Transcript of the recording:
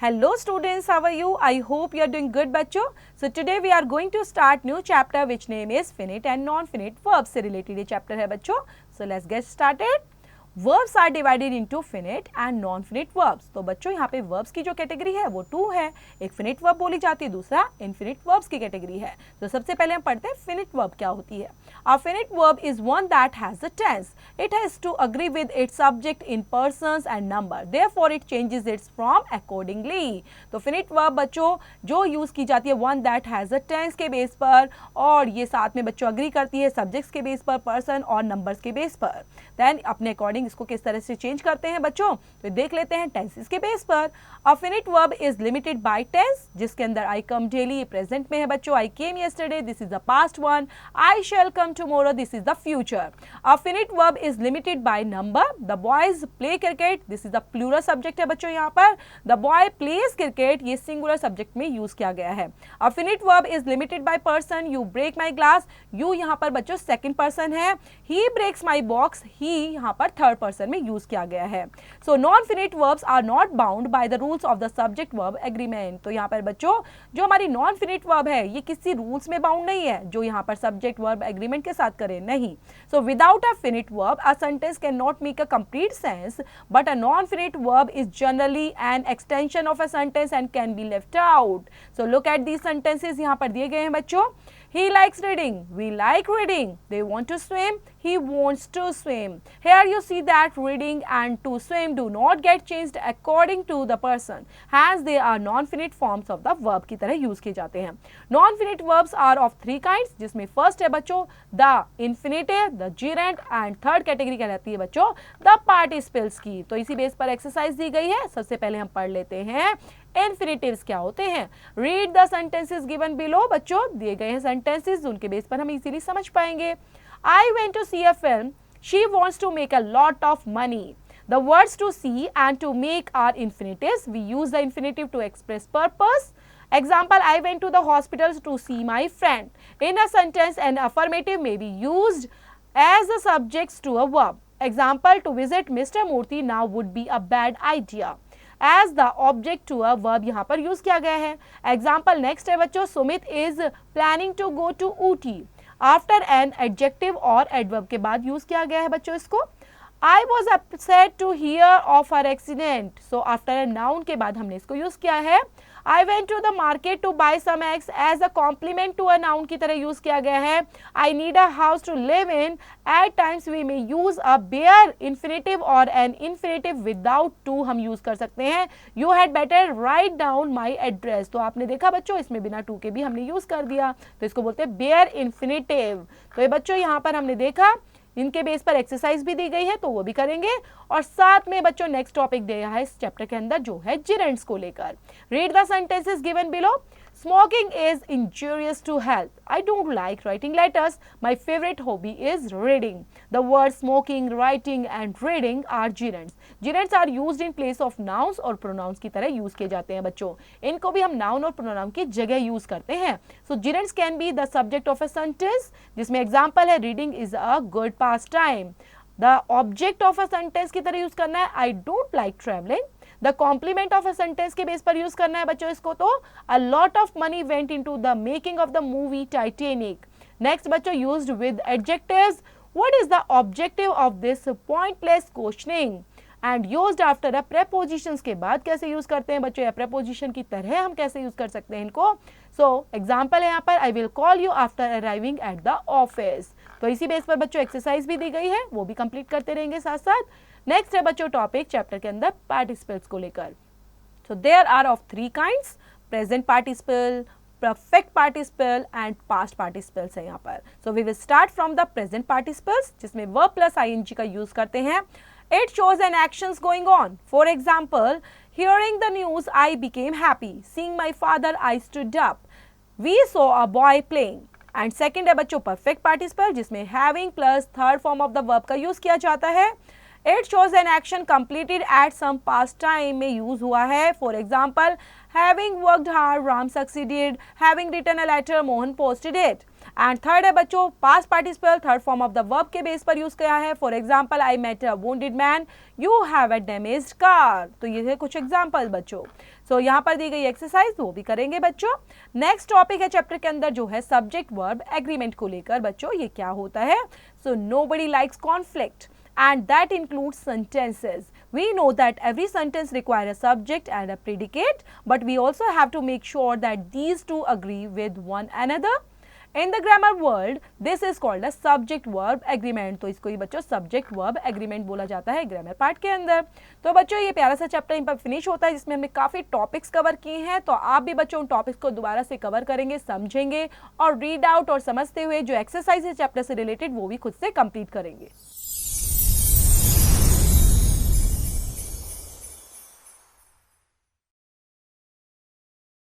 Hello students, how are you? I hope you are doing good बच्चों. So today we are going to start new chapter which name is finite and non-finite verbs से related ये chapter है बच्चों. So let's get started. Verbs are divided into finite and non-finite verbs. तो बच्चों यहाँ पे verbs की जो कैटेगरी है वो 2 है. एक finite verb बोली जाती है, दूसरा infinite verbs की कैटेगरी है. तो सबसे पहले हम पढ़ते हैं finite verb क्या होती है. A finite verb is one that has a tense. It has to agree with its subject in persons and number. Therefore, it changes its form accordingly. तो finite verb बच्चों जो यूज़ की जाती है one that has a tense के base पर और ये साथ में बच्चों अग्री करती है सब्जेक्ट्स के बेस पर, पर्सन और नंबर्स के बेस पर. देन अपने अकॉर्डिंग इसको किस तरह से चेंज करते हैं बच्चों, तो देख लेते हैं टेंसेस के बेस पर. A finite verb is limited by tense, जिसके अंदर आई कम डेली ये प्रेजेंट में है बच्चों. I came yesterday, this is the past one. I shall come tomorrow, this is the future. A finite verb is limited by number. The boys play cricket, this is the plural subject है बच्चों. यहाँ पर the boy plays cricket ये singular subject में use किया गया है. A finite verb is limited by person. You break my glass, you यहाँ पर बच्चों सेकंड पर्सन है. ही ब्रेक्स माई बॉक्स, ही यहाँ पर थर्ड पर्सन में यूज किया गया है. So non finite verbs are not bound by the rules of the subject verb agreement. तो यहाँ पर बच्चों जो हमारी नॉन फिनिट वर्ब है ये किसी रूल्स में बाउंड नहीं है जो यहाँ पर सब्जेक्ट वर्ब एग्रीमेंट के साथ करे, नहीं. So without a finite verb a sentence can not make a complete sense, but a non finite verb is generally an extension of a sentence and can be left out. So look at these sentences यहाँ पर दिए गए हैं बच्चों. He likes reading. We like reading. They want to swim. He wants to swim. Here you see that reading and to swim do not get changed according to the person. Hence they are non-finite forms of the verb की तरह use किए जाते हैं. Non-finite verbs are of 3 kinds, जिसमें first है बच्चों the infinitive, the gerund and third category कहलाती है बच्चों the participles की. तो इसी बेस पर exercise दी गई है. सबसे पहले हम पढ़ लेते हैं इन्फिनेटिव्स क्या होते हैं. Read the sentences given below. बच्चों दिए गए हैं सेंटेंसेस, उनके बेस पर हम इजीली समझ पाएंगे. I went to see a film. She wants to make a lot of money. The words to see and to make are infinitives. We use the infinitive to express purpose. Example, I went to the hospital to see my friend. In a sentence, an affirmative may be used as a subject to a verb. Example, to visit Mr. Murthy now would be a bad idea. As the object to a verb यहाँ पर use किया गया है. Example next है बच्चों, Sumit is planning to go to Ooty. After an adjective और adverb के बाद यूज किया गया है बच्चों इसको. I was upset to hear of her accident. So after a noun के बाद हमने इसको यूज किया है. I went to the market to buy some eggs as a complement to a noun की तरह यूज किया गया है. I need a house to live in. At times we may use a bare infinitive और an infinitive without to हम use कर सकते हैं. You had better write down my address. तो आपने देखा बच्चों इसमें बिना टू के भी हमने यूज कर दिया, तो इसको बोलते हैं बेयर इन्फिनेटिव. तो ये बच्चों यहाँ पर हमने देखा इनके बेस पर एक्सरसाइज भी दी गई है तो वो भी करेंगे. और साथ में बच्चों नेक्स्ट टॉपिक दिया है इस चैप्टर के अंदर जो है जिरेंट्स को लेकर. Read the sentences given below. Smoking is injurious to health. I don't like writing letters. My favorite hobby is reading. The words smoking, writing and reading are gerunds. Gerunds are used in place of nouns और pronouns की तरह use किए जाते हैं बच्चों. इनको भी हम noun और pronoun की जगह यूज करते हैं. So gerunds can be the subject of a sentence, जिसमें example है reading is a good pastime. The object of a sentence की तरह यूज करना है I don't like traveling. The complement of a sentence के base पर use करना है बच्चों इसको, तो a lot of money went into the making of the movie Titanic. Next बच्चों used with adjectives. What is the objective of this pointless questioning and used after a prepositions के बाद कैसे यूज करते हैं बच्चों, या प्रेपोजिशन की तरह हम कैसे यूज कर सकते हैं इनको. सो एग्जाम्पल है यहाँ पर I will call you after arriving at the office. तो इसी बेस पर बच्चों एक्सरसाइज भी दी गई है, वो भी कंप्लीट करते रहेंगे साथ साथ. नेक्स्ट है बच्चों टॉपिक चैप्टर के अंदर पार्टिसिपल्स को लेकर. So there are of 3 kinds, present participle, perfect participle and past participles है यहाँ पर. So we will start from the present participles जिसमें वर्ब प्लस आईएनजी का यूज करते हैं. It shows an actions going on. For example, hearing the news I became happy. Seeing my father I stood up. We saw a boy playing. And second है बच्चों perfect participle जिसमें having plus third form of the verb का use किया जाता है. It shows an action completed at some past time में use हुआ है. For example, having worked hard Ram succeeded. Having written a letter Mohan posted it. And third है बच्चों past participle third form of the verb के base पर use किया है। For example I met a wounded man, you have a damaged car. तो ये है कुछ एग्जाम्पल बच्चों। सो यहाँ पर दी गई एक्सरसाइज वो भी करेंगे बच्चों। नेक्स्ट टॉपिक है चैप्टर के अंदर जो है सब्जेक्ट वर्ब एग्रीमेंट को लेकर बच्चों। ये क्या होता है? So nobody likes conflict and that includes sentences. We know that every sentence requires a subject and a predicate, but we also have to make sure that these two agree with one another. In the grammar world, this is called a subject verb agreement. तो इसको ही बच्चों subject verb agreement बोला जाता है grammar part के अंदर। तो बच्चों ये प्यारा सा चैप्टर इन पर फिनिश होता है जिसमें हमने काफ़ी टॉपिक्स कवर किए हैं। तो आप भी बच्चों उन टॉपिक्स को दोबारा से कवर करेंगे, समझेंगे और रीड आउट और समझते हुए जो एक्सरसाइज है चैप्टर से रिलेटेड वो भी खुद से कंप्लीट करेंगे।